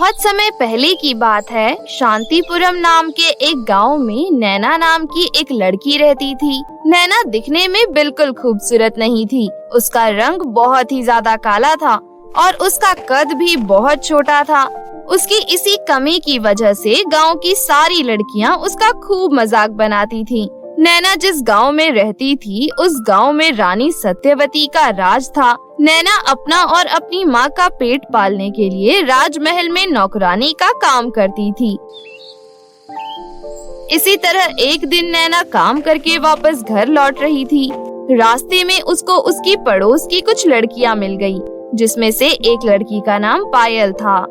बहुत समय पहले की बात है। शांतिपुरम नाम के एक गांव में नैना नाम की एक लड़की रहती थी। नैना दिखने में बिल्कुल खूबसूरत नहीं थी। उसका रंग बहुत ही ज्यादा काला था और उसका कद भी बहुत छोटा था। उसकी इसी कमी की वजह से गांव की सारी लड़कियां उसका खूब मजाक बनाती थीं। नैना जिस गांव में रहती थी उस गांव में रानी सत्यवती का राज था। नैना अपना और अपनी माँ का पेट पालने के लिए राजमहल में नौकरानी का काम करती थी। इसी तरह एक दिन नैना काम करके वापस घर लौट रही थी। रास्ते में उसको उसकी पड़ोस की कुछ लड़कियां मिल गईं, जिसमें से एक लड़की का नाम पायल था।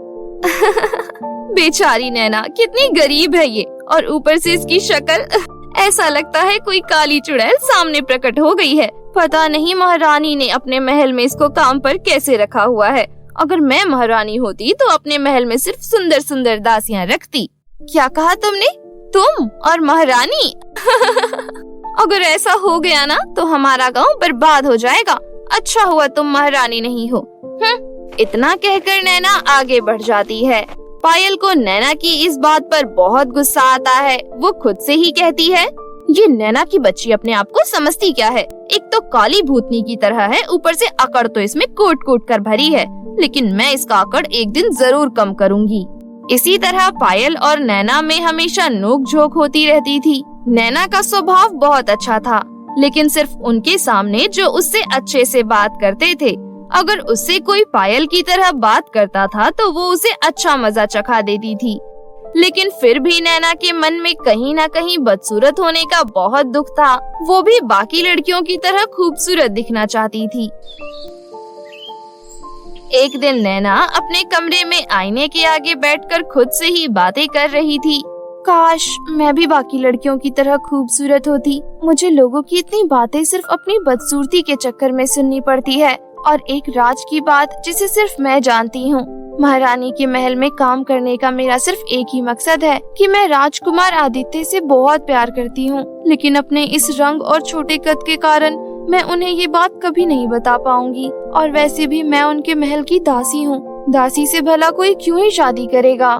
बेचारी नैना, कितनी गरीब है ये, और ऊपर से इसकी शक्ल ऐसा लगता है कोई काली चुड़ैल सामने प्रकट हो गई है। पता नहीं महारानी ने अपने महल में इसको काम पर कैसे रखा हुआ है। अगर मैं महारानी होती तो अपने महल में सिर्फ सुंदर सुंदर दासियां रखती। क्या कहा तुमने? तुम और महारानी? अगर ऐसा हो गया ना तो हमारा गांव बर्बाद हो जाएगा। अच्छा हुआ तुम महारानी नहीं हो। इतना कहकर नैना आगे बढ़ जाती है। पायल को नैना की इस बात पर बहुत गुस्सा आता है। वो खुद से ही कहती है, ये नैना की बच्ची अपने आप को समझती क्या है? एक तो काली भूतनी की तरह है, ऊपर से अकड़ तो इसमें कूट कूट कर भरी है। लेकिन मैं इसका अकड़ एक दिन जरूर कम करूंगी। इसी तरह पायल और नैना में हमेशा नोक झोंक होती रहती थी। नैना का स्वभाव बहुत अच्छा था, लेकिन सिर्फ उनके सामने जो उससे अच्छे से बात करते थे। अगर उससे कोई पायल की तरह बात करता था तो वो उसे अच्छा मजा चखा देती थी। लेकिन फिर भी नैना के मन में कहीं न कहीं बदसूरत होने का बहुत दुख था। वो भी बाकी लड़कियों की तरह खूबसूरत दिखना चाहती थी। एक दिन नैना अपने कमरे में आईने के आगे बैठकर खुद से ही बातें कर रही थी। काश मैं भी बाकी लड़कियों की तरह खूबसूरत होती। मुझे लोगों की इतनी बातें सिर्फ अपनी बदसूरती के चक्कर में सुननी पड़ती है। और एक राज की बात जिसे सिर्फ मैं जानती हूँ। महारानी के महल में काम करने का मेरा सिर्फ एक ही मकसद है कि मैं राजकुमार आदित्य से बहुत प्यार करती हूँ। लेकिन अपने इस रंग और छोटे कद के कारण मैं उन्हें ये बात कभी नहीं बता पाऊंगी। और वैसे भी मैं उनके महल की दासी हूँ। दासी से भला कोई क्यों ही शादी करेगा?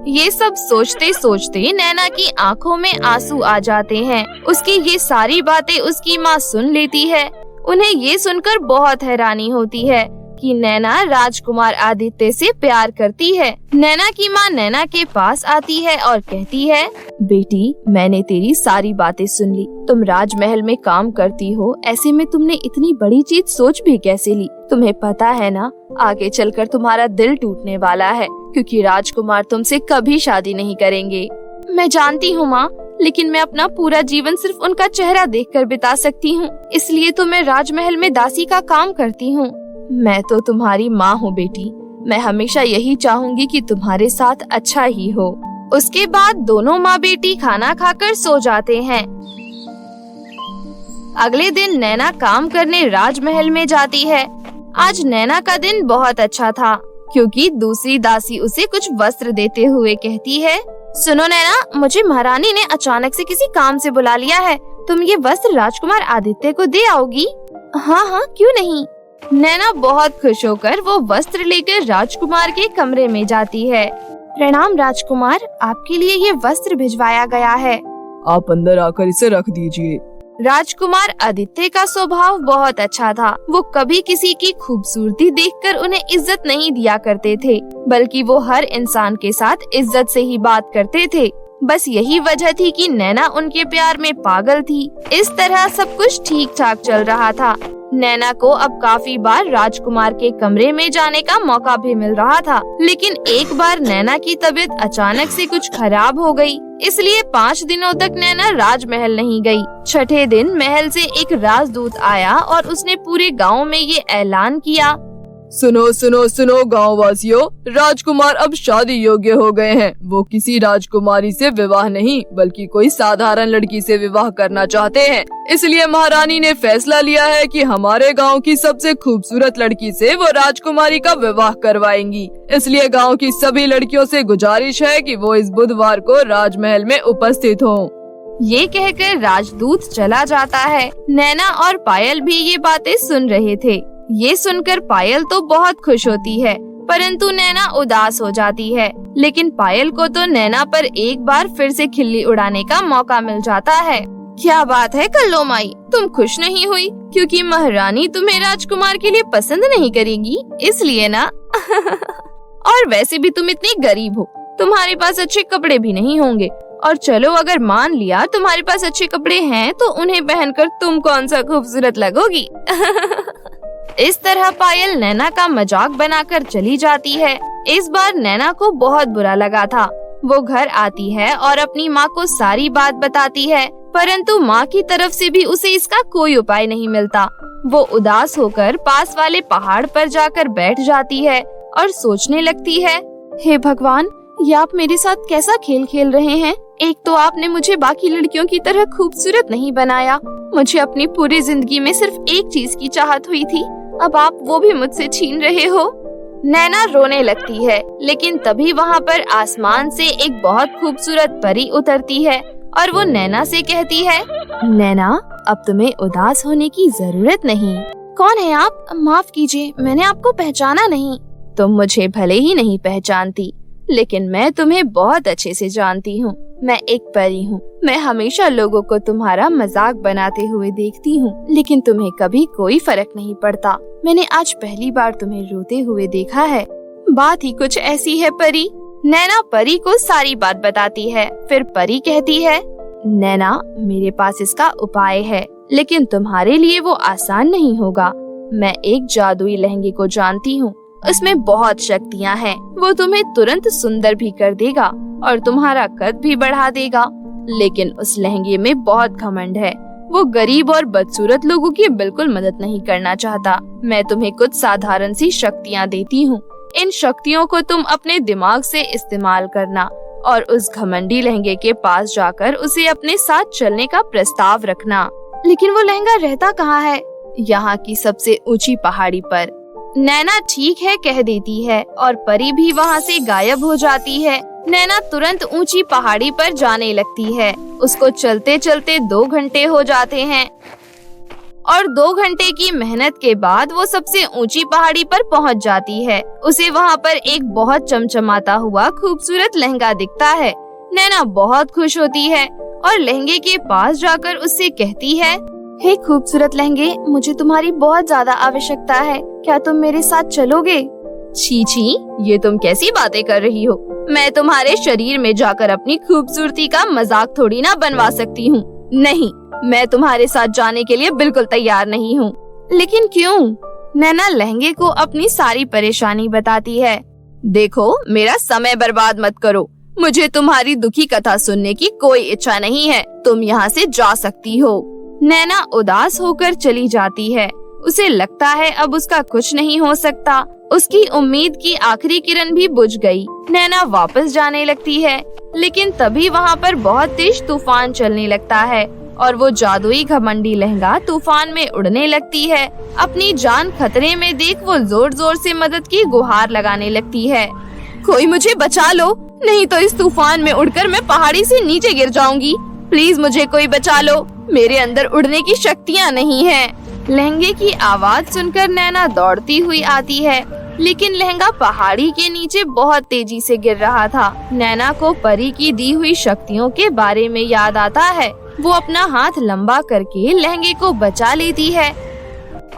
ये सब सोचते सोचते नैना की आंखों में आंसू आ जाते हैं। उसकी ये सारी बातें उसकी माँ सुन लेती है। उन्हें ये सुनकर बहुत हैरानी होती है कि नैना राजकुमार आदित्य से प्यार करती है। नैना की माँ नैना के पास आती है और कहती है, बेटी, मैंने तेरी सारी बातें सुन ली। तुम राजमहल में काम करती हो, ऐसे में तुमने इतनी बड़ी चीज सोच भी कैसे ली? तुम्हें पता है ना, आगे चलकर तुम्हारा दिल टूटने वाला है, क्योंकि राजकुमार तुमसे कभी शादी नहीं करेंगे। मैं जानती हूँ माँ, लेकिन मैं अपना पूरा जीवन सिर्फ उनका चेहरा देखकर बिता सकती हूँ। इसलिए तो मैं राजमहल में दासी का काम करती हूँ। मैं तो तुम्हारी माँ हूँ बेटी। मैं हमेशा यही चाहूंगी कि तुम्हारे साथ अच्छा ही हो। उसके बाद दोनों माँ बेटी खाना खाकर सो जाते हैं। अगले दिन नैना काम करने राजमहल में जाती है। आज नैना का दिन बहुत अच्छा था, क्योंकि दूसरी दासी उसे कुछ वस्त्र देते हुए कहती है, सुनो नैना, मुझे महारानी ने अचानक से किसी काम से बुला लिया है। तुम ये वस्त्र राजकुमार आदित्य को दे आओगी? हाँ हाँ, क्यों नहीं। नैना बहुत खुश होकर वो वस्त्र लेकर राजकुमार के कमरे में जाती है। प्रणाम राजकुमार, आपके लिए ये वस्त्र भिजवाया गया है। आप अंदर आकर इसे रख दीजिए। राजकुमार आदित्य का स्वभाव बहुत अच्छा था। वो कभी किसी की खूबसूरती देखकर उन्हें इज्जत नहीं दिया करते थे, बल्कि वो हर इंसान के साथ इज्जत से ही बात करते थे। बस यही वजह थी कि नैना उनके प्यार में पागल थी। इस तरह सब कुछ ठीक ठाक चल रहा था। नैना को अब काफी बार राजकुमार के कमरे में जाने का मौका भी मिल रहा था, लेकिन एक बार नैना की तबीयत अचानक से कुछ खराब हो गई। इसलिए 5 दिनों तक नैना राजमहल नहीं गई। छठे दिन महल से एक राजदूत आया और उसने पूरे गांव में ये ऐलान किया, सुनो सुनो सुनो गाँव वासियों, राजकुमार अब शादी योग्य हो गए हैं। वो किसी राजकुमारी से विवाह नहीं, बल्कि कोई साधारण लड़की से विवाह करना चाहते हैं। इसलिए महारानी ने फैसला लिया है कि हमारे गांव की सबसे खूबसूरत लड़की से वो राजकुमारी का विवाह करवाएंगी। इसलिए गांव की सभी लड़कियों से गुजारिश है कि वो इस बुधवार को राजमहल में उपस्थित हों। ये कहकर राजदूत चला जाता है। नैना और पायल भी ये बातें सुन रहे थे। ये सुनकर पायल तो बहुत खुश होती है। परंतु नैना उदास हो जाती है। लेकिन पायल को तो नैना पर एक बार फिर से खिल्ली उड़ाने का मौका मिल जाता है। क्या बात है कल्लो माई, तुम खुश नहीं हुई क्योंकि महारानी तुम्हें राजकुमार के लिए पसंद नहीं करेगी, इसलिए ना? और वैसे भी तुम इतनी गरीब हो, तुम्हारे पास अच्छे कपड़े भी नहीं होंगे। और चलो अगर मान लिया तुम्हारे पास अच्छे कपड़े हैं तो उन्हें पहनकर तुम कौन सा खूबसूरत लगोगी। इस तरह पायल नैना का मजाक बनाकर चली जाती है। इस बार नैना को बहुत बुरा लगा था। वो घर आती है और अपनी माँ को सारी बात बताती है, परंतु माँ की तरफ से भी उसे इसका कोई उपाय नहीं मिलता। वो उदास होकर पास वाले पहाड़ पर जाकर बैठ जाती है और सोचने लगती है, हे भगवान, ये आप मेरे साथ कैसा खेल खेल रहे हैं? एक तो आपने मुझे बाकी लड़कियों की तरह खूबसूरत नहीं बनाया, मुझे अपनी पूरी जिंदगी में सिर्फ एक चीज की चाहत हुई थी, अब आप वो भी मुझसे छीन रहे हो। नैना रोने लगती है, लेकिन तभी वहाँ पर आसमान से एक बहुत खूबसूरत परी उतरती है और वो नैना से कहती है, नैना, अब तुम्हें उदास होने की जरूरत नहीं। कौन है आप? माफ कीजिए, मैंने आपको पहचाना नहीं। तुम मुझे भले ही नहीं पहचानती, लेकिन मैं तुम्हें बहुत अच्छे से जानती हूँ। मैं एक परी हूँ। मैं हमेशा लोगों को तुम्हारा मजाक बनाते हुए देखती हूँ, लेकिन तुम्हें कभी कोई फर्क नहीं पड़ता। मैंने आज पहली बार तुम्हें रोते हुए देखा है। बात ही कुछ ऐसी है परी। नैना परी को सारी बात बताती है। फिर परी कहती है, नैना, मेरे पास इसका उपाय है, लेकिन तुम्हारे लिए वो आसान नहीं होगा। मैं एक जादुई लहंगे को जानती हूँ, उसमें बहुत शक्तियाँ हैं। वो तुम्हें तुरंत सुंदर भी कर देगा और तुम्हारा कद भी बढ़ा देगा। लेकिन उस लहंगे में बहुत घमंड है। वो गरीब और बदसूरत लोगों की बिल्कुल मदद नहीं करना चाहता। मैं तुम्हें कुछ साधारण सी शक्तियाँ देती हूँ। इन शक्तियों को तुम अपने दिमाग से इस्तेमाल करना और उस घमंडी लहंगे के पास जाकर उसे अपने साथ चलने का प्रस्ताव रखना। लेकिन वो लहंगा रहता कहाँ है? यहाँ की सबसे ऊंची पहाड़ी पर। नैना ठीक है कह देती है और परी भी वहाँ से गायब हो जाती है। नैना तुरंत ऊंची पहाड़ी पर जाने लगती है। उसको चलते चलते 2 घंटे हो जाते हैं और 2 घंटे की मेहनत के बाद वो सबसे ऊंची पहाड़ी पर पहुँच जाती है। उसे वहाँ पर एक बहुत चमचमाता हुआ खूबसूरत लहंगा दिखता है। नैना बहुत खुश होती है और लहंगे के पास जाकर उससे कहती है, हे खूबसूरत लहंगे, मुझे तुम्हारी बहुत ज्यादा आवश्यकता है, क्या तुम मेरे साथ चलोगे? छी छी, ये तुम कैसी बातें कर रही हो? मैं तुम्हारे शरीर में जाकर अपनी खूबसूरती का मजाक थोड़ी ना बनवा सकती हूँ। नहीं, मैं तुम्हारे साथ जाने के लिए बिल्कुल तैयार नहीं हूँ। लेकिन क्यों? नैना लहंगे को अपनी सारी परेशानी बताती है। देखो, मेरा समय बर्बाद मत करो। मुझे तुम्हारी दुखी कथा सुनने की कोई इच्छा नहीं है। तुम यहाँ से जा सकती हो। नैना उदास होकर चली जाती है। उसे लगता है अब उसका कुछ नहीं हो सकता। उसकी उम्मीद की आखिरी किरण भी बुझ गई। नैना वापस जाने लगती है, लेकिन तभी वहाँ पर बहुत तेज तूफान चलने लगता है और वो जादुई घमंडी लहंगा तूफान में उड़ने लगती है। अपनी जान खतरे में देख वो जोर जोर से मदद की गुहार लगाने लगती है। कोई मुझे बचा लो, नहीं तो इस तूफान में उड़कर मैं पहाड़ी से नीचे गिर जाऊंगी। प्लीज मुझे कोई बचा लो, मेरे अंदर उड़ने की शक्तियाँ नहीं हैं। लहंगे की आवाज सुनकर नैना दौड़ती हुई आती है, लेकिन लहंगा पहाड़ी के नीचे बहुत तेजी से गिर रहा था। नैना को परी की दी हुई शक्तियों के बारे में याद आता है। वो अपना हाथ लंबा करके लहंगे को बचा लेती है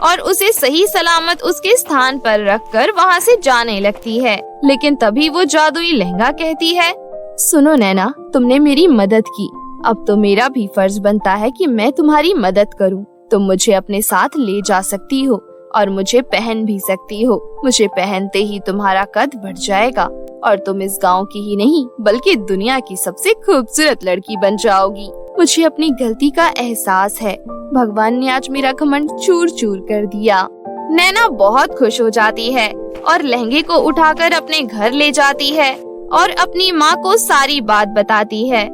और उसे सही सलामत उसके स्थान पर रखकर वहाँ से जाने लगती है। लेकिन तभी वो जादुई लहंगा कहती है, सुनो नैना, तुमने मेरी मदद की, अब तो मेरा भी फर्ज बनता है कि मैं तुम्हारी मदद करूं। तुम मुझे अपने साथ ले जा सकती हो और मुझे पहन भी सकती हो। मुझे पहनते ही तुम्हारा कद बढ़ जाएगा और तुम इस गांव की ही नहीं बल्कि दुनिया की सबसे खूबसूरत लड़की बन जाओगी। मुझे अपनी गलती का एहसास है। भगवान ने आज मेरा घमंड चूर चूर कर दिया। नैना बहुत खुश हो जाती है और लहंगे को उठाकर अपने घर ले जाती है और अपनी माँ को सारी बात बताती है।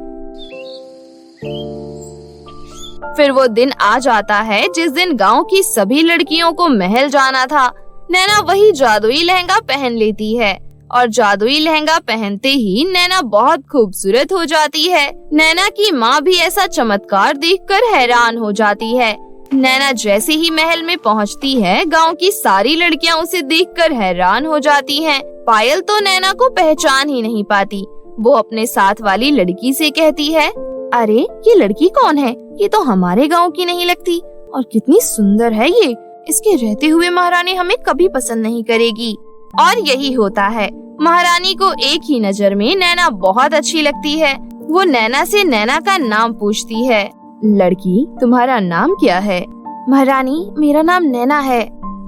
फिर वो दिन आ जाता है जिस दिन गांव की सभी लड़कियों को महल जाना था। नैना वही जादुई लहंगा पहन लेती है और जादुई लहंगा पहनते ही नैना बहुत खूबसूरत हो जाती है। नैना की माँ भी ऐसा चमत्कार देखकर हैरान हो जाती है। नैना जैसे ही महल में पहुंचती है, गांव की सारी लड़कियां उसे देखकर हैरान हो जाती हैं। पायल तो नैना को पहचान ही नहीं पाती। वो अपने साथ वाली लड़की से कहती है, अरे ये लड़की कौन है? ये तो हमारे गांव की नहीं लगती और कितनी सुंदर है ये। इसके रहते हुए महारानी हमें कभी पसंद नहीं करेगी। और यही होता है। महारानी को एक ही नजर में नैना बहुत अच्छी लगती है। वो नैना से नैना का नाम पूछती है। लड़की, तुम्हारा नाम क्या है? महारानी, मेरा नाम नैना है।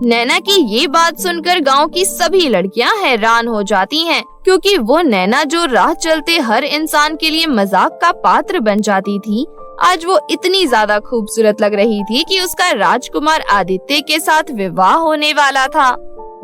नैना की ये बात सुनकर गांव की सभी लड़कियां हैरान हो जाती हैं, क्योंकि वो नैना जो राह चलते हर इंसान के लिए मजाक का पात्र बन जाती थी, आज वो इतनी ज्यादा खूबसूरत लग रही थी कि उसका राजकुमार आदित्य के साथ विवाह होने वाला था।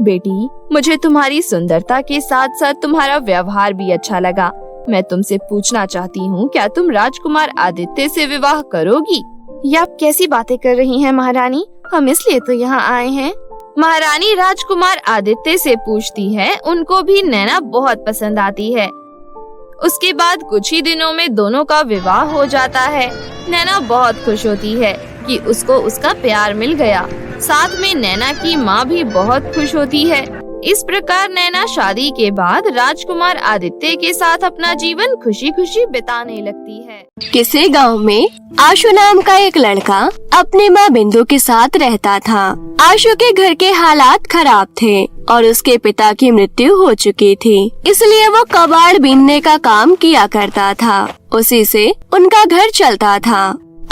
बेटी, मुझे तुम्हारी सुंदरता के साथ साथ तुम्हारा व्यवहार भी अच्छा लगा। मैं तुमसे पूछना चाहती हूँ, क्या तुम राजकुमार आदित्य से विवाह करोगी? ये आप कैसी बातें कर रही हैं महारानी? हम इसलिए तो यहाँ आए हैं। महारानी राजकुमार आदित्य से पूछती है। उनको भी नैना बहुत पसंद आती है। उसके बाद कुछ ही दिनों में दोनों का विवाह हो जाता है। नैना बहुत खुश होती है कि उसको उसका प्यार मिल गया। साथ में नैना की माँ भी बहुत खुश होती है। इस प्रकार नैना शादी के बाद राजकुमार आदित्य के साथ अपना जीवन खुशी खुशी बिताने लगती है। किसी गांव में आशु नाम का एक लड़का अपनी माँ बिंदु के साथ रहता था। आशु के घर के हालात खराब थे और उसके पिता की मृत्यु हो चुकी थी, इसलिए वो कबाड़ बीनने का काम किया करता था। उसी से उनका घर चलता था।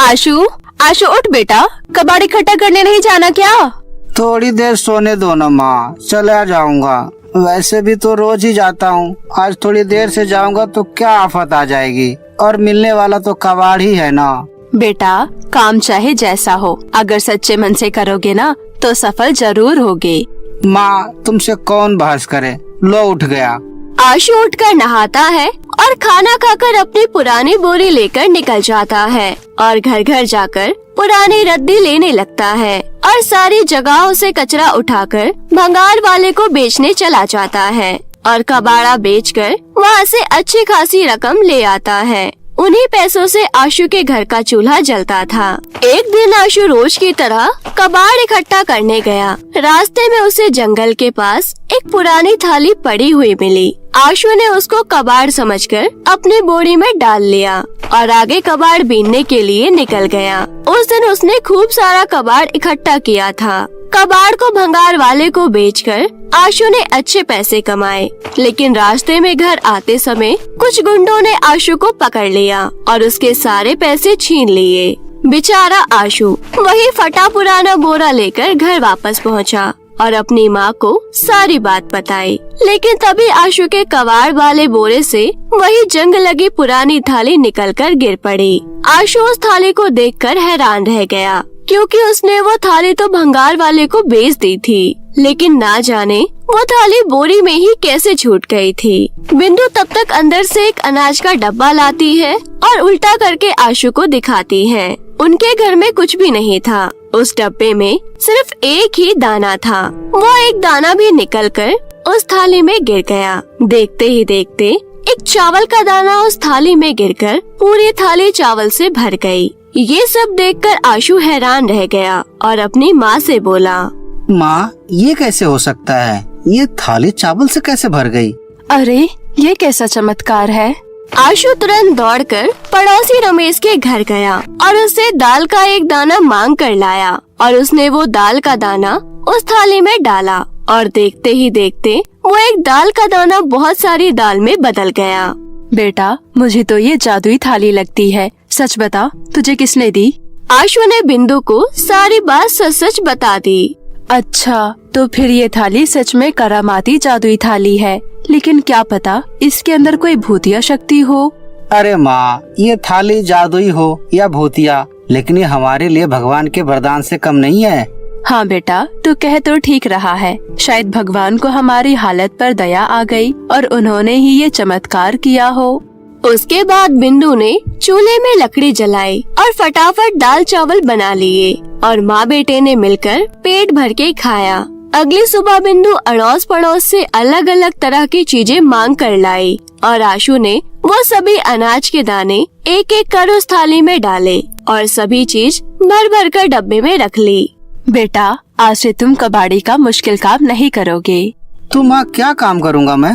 आशु, आशु उठ बेटा, कबाड़ इकट्ठा करने नहीं जाना क्या? थोड़ी देर सोने दो ना माँ, चला जाऊंगा। वैसे भी तो रोज ही जाता हूँ, आज थोड़ी देर से जाऊंगा तो क्या आफत आ जाएगी, और मिलने वाला तो कबाड़ ही है ना। बेटा, काम चाहे जैसा हो, अगर सच्चे मन से करोगे ना तो सफल जरूर होगे। माँ, तुमसे कौन बहस करे, लो उठ गया। आशु उठकर नहाता है और खाना खाकर अपनी पुरानी बोरी लेकर निकल जाता है और घर घर जाकर पुरानी रद्दी लेने लगता है और सारी जगहों से कचरा उठाकर भंगार वाले को बेचने चला जाता है और कबाड़ा बेचकर वहाँ से अच्छी खासी रकम ले आता है। उन्हीं पैसों से आशु के घर का चूल्हा जलता था। एक दिन आशु रोज की तरह कबाड़ इकट्ठा करने गया। रास्ते में उसे जंगल के पास एक पुरानी थाली पड़ी हुई मिली। आशु ने उसको कबाड़ समझकर अपनी बोरी में डाल लिया और आगे कबाड़ बीनने के लिए निकल गया। उस दिन उसने खूब सारा कबाड़ इकट्ठा किया था। कबाड़ को भंगार वाले को बेचकर आशु ने अच्छे पैसे कमाए, लेकिन रास्ते में घर आते समय कुछ गुंडों ने आशु को पकड़ लिया और उसके सारे पैसे छीन लिए। बेचारा आशु वही फटा पुराना बोरा लेकर घर वापस पहुंचा और अपनी माँ को सारी बात बताई, लेकिन तभी आशु के कबाड़ वाले बोरे से वही जंग लगी पुरानी थाली निकलकर गिर पड़ी। आशु उस थाली को देखकर हैरान रह गया, क्योंकि उसने वो थाली तो भंगार वाले को बेच दी थी, लेकिन ना जाने वो थाली बोरी में ही कैसे छूट गई थी। बिंदु तब तक अंदर से एक अनाज का डब्बा लाती है और उल्टा करके आशु को दिखाती है। उनके घर में कुछ भी नहीं था। उस डब्बे में सिर्फ एक ही दाना था। वो एक दाना भी निकलकर उस थाली में गिर गया। देखते ही देखते एक चावल का दाना उस थाली में गिरकर पूरी थाली चावल से भर गई। ये सब देखकर आशु हैरान रह गया और अपनी माँ से बोला, माँ, ये कैसे हो सकता है? ये थाली चावल से कैसे भर गई? अरे ये कैसा चमत्कार है। आशु तुरंत दौड़कर पड़ोसी रमेश के घर गया और उससे दाल का एक दाना मांग कर लाया और उसने वो दाल का दाना उस थाली में डाला और देखते ही देखते वो एक दाल का दाना बहुत सारी दाल में बदल गया। बेटा, मुझे तो ये जादुई थाली लगती है। सच बता, तुझे किसने दी? आशु ने बिंदु को सारी बात सच सच बता दी। अच्छा, तो फिर ये थाली सच में करामाती जादुई थाली है, लेकिन क्या पता इसके अंदर कोई भूतिया शक्ति हो। अरे माँ, ये थाली जादुई हो या भूतिया, लेकिन ये हमारे लिए भगवान के वरदान से कम नहीं है। हाँ बेटा, तू कह तो ठीक रहा है। शायद भगवान को हमारी हालत पर दया आ गई और उन्होंने ही ये चमत्कार किया हो। उसके बाद बिंदु ने चूल्हे में लकड़ी जलाई और फटाफट दाल चावल बना लिए और माँ बेटे ने मिलकर पेट भर के खाया। अगली सुबह बिंदु अड़ोस पड़ोस से अलग अलग तरह की चीजें मांग कर लाई और आशु ने वो सभी अनाज के दाने एक एक कर उस थाली में डाले और सभी चीज भर भर कर डब्बे में रख ली। बेटा, आज से तुम कबाड़ी का मुश्किल काम नहीं करोगे। तो माँ क्या काम करूँगा मैं?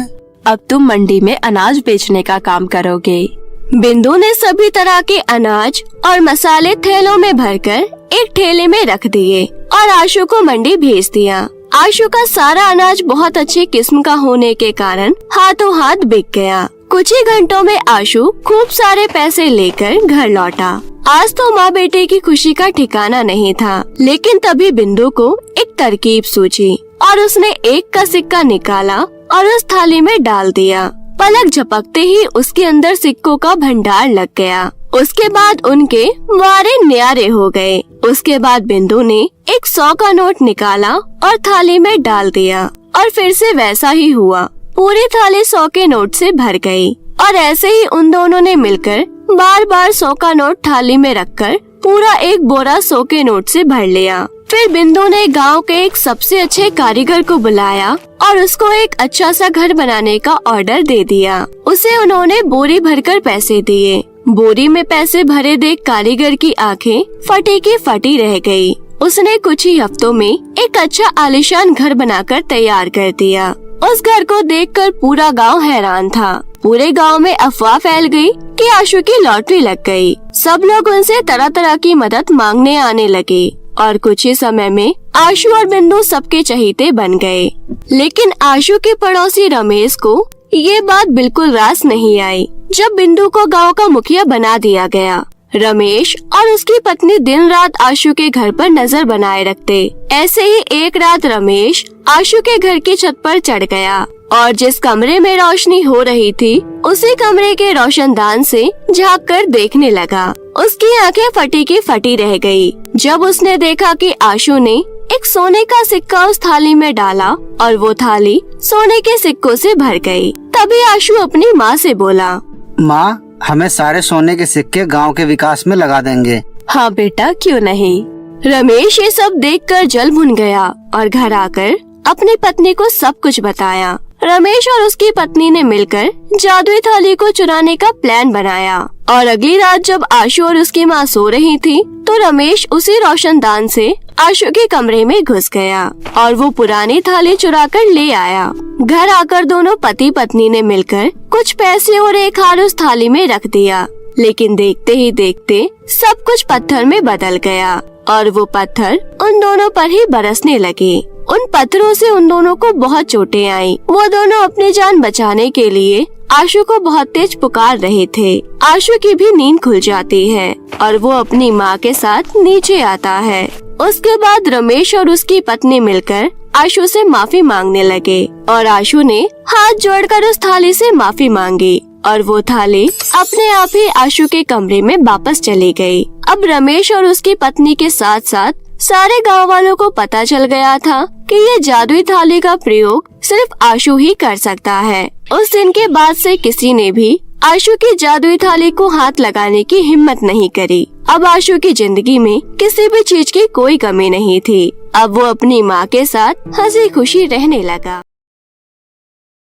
अब तुम मंडी में अनाज बेचने का काम करोगे। बिंदु ने सभी तरह के अनाज और मसाले थैलों में भरकर एक ठेले में रख दिए और आशु को मंडी भेज दिया। आशु का सारा अनाज बहुत अच्छी किस्म का होने के कारण हाथों हाथ बिक गया। कुछ ही घंटों में आशु खूब सारे पैसे लेकर घर लौटा। आज तो माँ बेटे की खुशी का ठिकाना नहीं था, लेकिन तभी बिंदु को एक तरकीब सूझी और उसने एक का सिक्का निकाला और उस थाली में डाल दिया। पलक झपकते ही उसके अंदर सिक्कों का भंडार लग गया। उसके बाद उनके वारे न्यारे हो गए। उसके बाद बिंदु ने एक 100 का नोट निकाला और थाली में डाल दिया और फिर से वैसा ही हुआ। पूरी थाली 100 के नोट से भर गई और ऐसे ही उन दोनों ने मिलकर बार बार 100 का नोट थाली में रखकर पूरा एक बोरा 100 के नोट से भर लिया। फिर बिंदु ने गांव के एक सबसे अच्छे कारीगर को बुलाया और उसको एक अच्छा सा घर बनाने का ऑर्डर दे दिया। उसे उन्होंने बोरी भरकर पैसे दिए। बोरी में पैसे भरे देख कारीगर की आंखें फटी की फटी रह गई। उसने कुछ ही हफ्तों में एक अच्छा आलीशान घर बनाकर तैयार कर दिया। उस घर को देखकर पूरा गांव हैरान था। पूरे गांव में अफवाह फैल गई कि आशु की लॉटरी लग गई। सब लोग उनसे तरह तरह की मदद मांगने आने लगे और कुछ ही समय में आशु और बिंदु सबके चहीते बन गए। लेकिन आशु के पड़ोसी रमेश को ये बात बिल्कुल रास नहीं आई जब बिंदु को गांव का मुखिया बना दिया गया। रमेश और उसकी पत्नी दिन रात आशु के घर पर नजर बनाए रखते। ऐसे ही एक रात रमेश आशु के घर की छत पर चढ़ गया और जिस कमरे में रोशनी हो रही थी उसी कमरे के रोशनदान से झांक कर देखने लगा। उसकी आंखें फटी की फटी रह गई जब उसने देखा कि आशु ने एक सोने का सिक्का उस थाली में डाला और वो थाली सोने के सिक्कों से भर गई। तभी आशु अपनी माँ से बोला, माँ, हमें सारे सोने के सिक्के गांव के विकास में लगा देंगे। हाँ बेटा, क्यों नहीं। रमेश ये सब देखकर जल भुन गया और घर आकर अपनी पत्नी को सब कुछ बताया। रमेश और उसकी पत्नी ने मिलकर जादुई थाली को चुराने का प्लान बनाया और अगली रात जब आशु और उसकी माँ सो रही थी तो रमेश उसी रोशनदान से आशु के कमरे में घुस गया और वो पुरानी थाली चुरा कर ले आया। घर आकर दोनों पति पत्नी ने मिलकर कुछ पैसे और एक हार उस थाली में रख दिया। लेकिन देखते ही देखते सब कुछ पत्थर में बदल गया और वो पत्थर उन दोनों पर ही बरसने लगे। उन पत्थरों से उन दोनों को बहुत चोटें आई। वो दोनों अपनी जान बचाने के लिए आशु को बहुत तेज पुकार रहे थे। आशु की भी नींद खुल जाती है और वो अपनी माँ के साथ नीचे आता है। उसके बाद रमेश और उसकी पत्नी मिलकर आशु से माफी मांगने लगे और आशु ने हाथ जोड़कर उस थाली से माफी मांगी और वो थाली अपने आप ही आशु के कमरे में वापस चली गई। अब रमेश और उसकी पत्नी के साथ साथ सारे गांव वालों को पता चल गया था कि ये जादुई थाली का प्रयोग सिर्फ आशु ही कर सकता है। उस दिन के बाद से किसी ने भी आशु की जादुई थाली को हाथ लगाने की हिम्मत नहीं करी। अब आशु की जिंदगी में किसी भी चीज की कोई कमी नहीं थी। अब वो अपनी माँ के साथ हंसी खुशी रहने लगा।